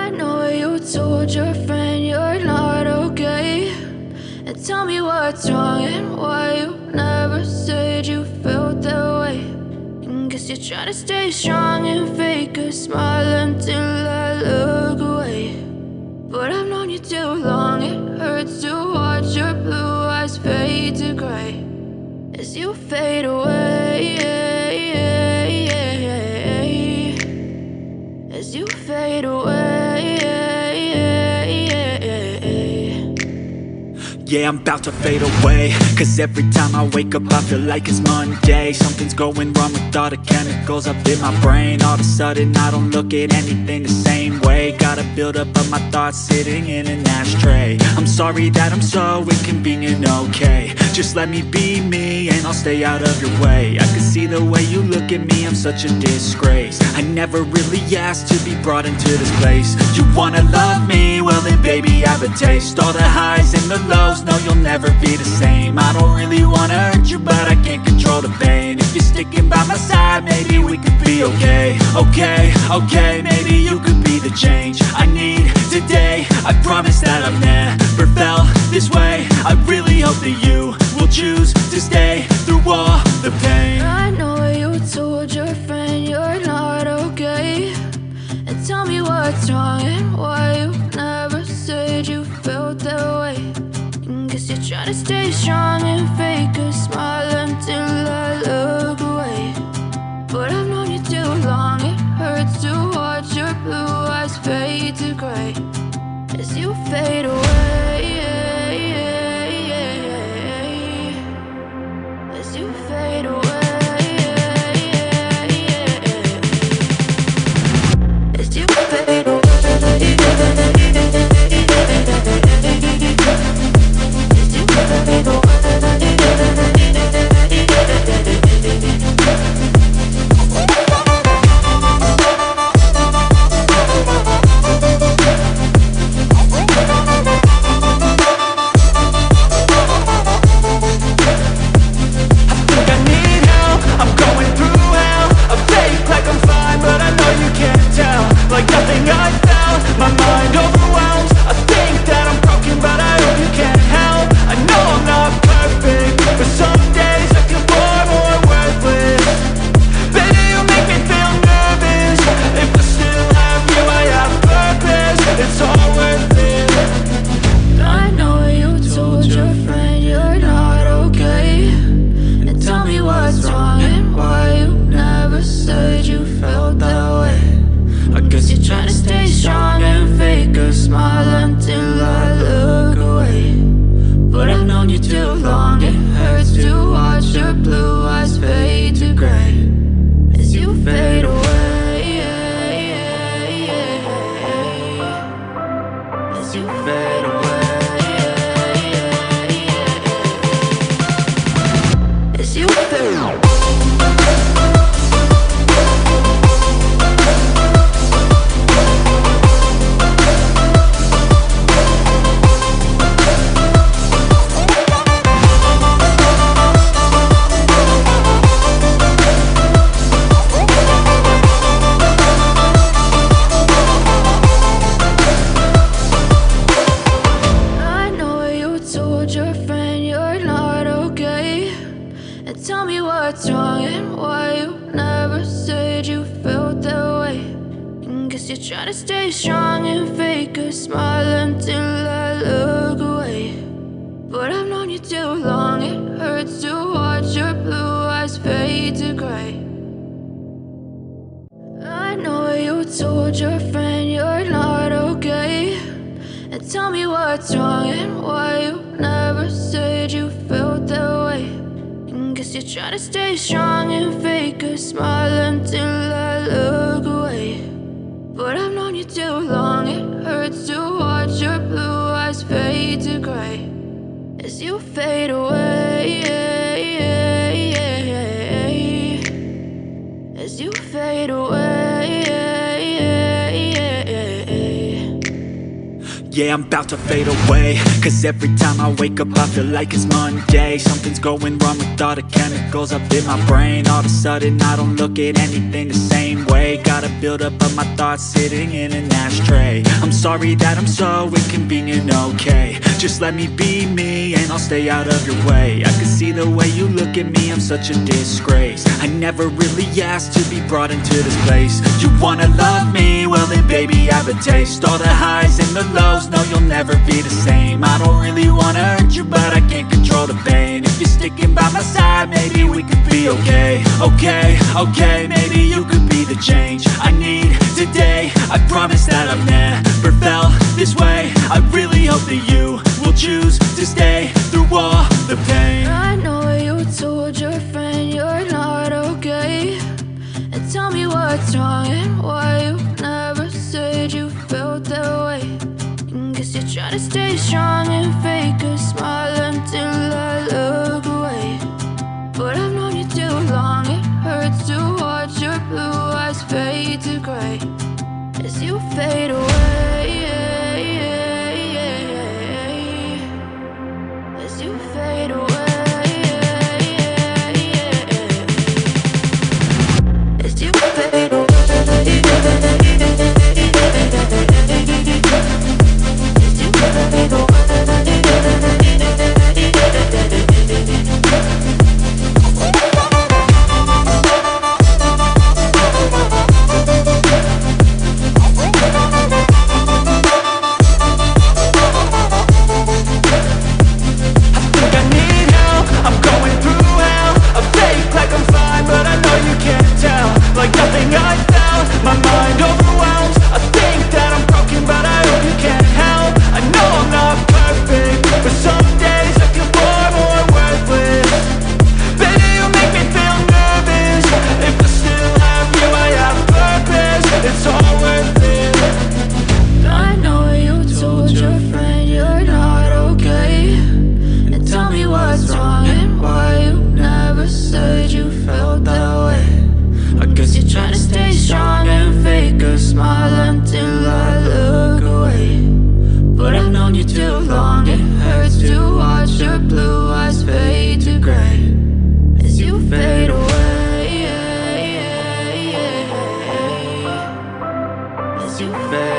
I know you told your friend you're not okay, and tell me what's wrong and why you never said you felt that way. And guess you're trying to stay strong and fake a smile until I look away. But I've known you too long, it hurts to watch your blue eyes fade to gray as you fade away, as you fade away. Yeah, I'm about to fade away, cause every time I wake up I feel like it's Monday. Something's going wrong with all the chemicals up in my brain. All of a sudden I don't look at anything the same way. Got a build up of my thoughts sitting in an ashtray. I'm sorry that I'm so inconvenient, okay. Just let me be me and I'll stay out of your way. I can see the way you look at me, I'm such a disgrace. I never really asked to be brought into this place. You wanna love me? Well then baby have a taste. All the highs and the lows, no, you'll never be the same. I don't really wanna hurt you, but I can't control the pain. If you're sticking by my side, maybe we could be okay. Okay, maybe you could be the change I need today. I promise that I've never felt this way. I really hope that you will choose to stay through all the pain. I know you told your friend you're not okay, and tell me what's wrong and why you never said you felt that way. Guess you're trying to stay strong and fake a smile until I look away. But I've known you too long, it hurts to watch your blue eyes fade to gray as you fade away, as you fade away, as you fade away. Try to stay strong and fake a smile until I look away. But I've known you too long, it hurts to watch your blue eyes fade to gray. I know you told your friend you're not okay, and tell me what's wrong and why you never said you felt that way. And guess you're trying to stay strong and fake a smile until I look away. But I've known you too long, it hurts to watch your blue eyes fade to gray as you fade away, as you fade away. Yeah, I'm about to fade away, cause every time I wake up I feel like it's Monday. Something's going wrong with all the chemicals up in my brain. All of a sudden I don't look at anything the same way. Got a buildup of my thoughts sitting in an ashtray. I'm sorry that I'm so inconvenient, okay. Just let me be me and I'll stay out of your way. I can see the way you look at me, I'm such a disgrace. I never really asked to be brought into this place. You wanna love me? Well then baby I have a taste. All the highs and the lows, no you'll never be the same. I don't really wanna hurt you but I can't control the pain. If you're sticking by my side maybe we could be okay. Okay, maybe you could be the change I need today. I promise that I've never felt this way. I really hope that you will choose to stay through all the pain. I know you told your friend you're not okay, and tell me what's wrong and why you never said you felt that way. Guess you're trying to stay strong and fake a smile until I look away. But I've known you too long, it hurts to watch your blue eyes fade to gray as you fade away. As you fade away. As you fade away. You fade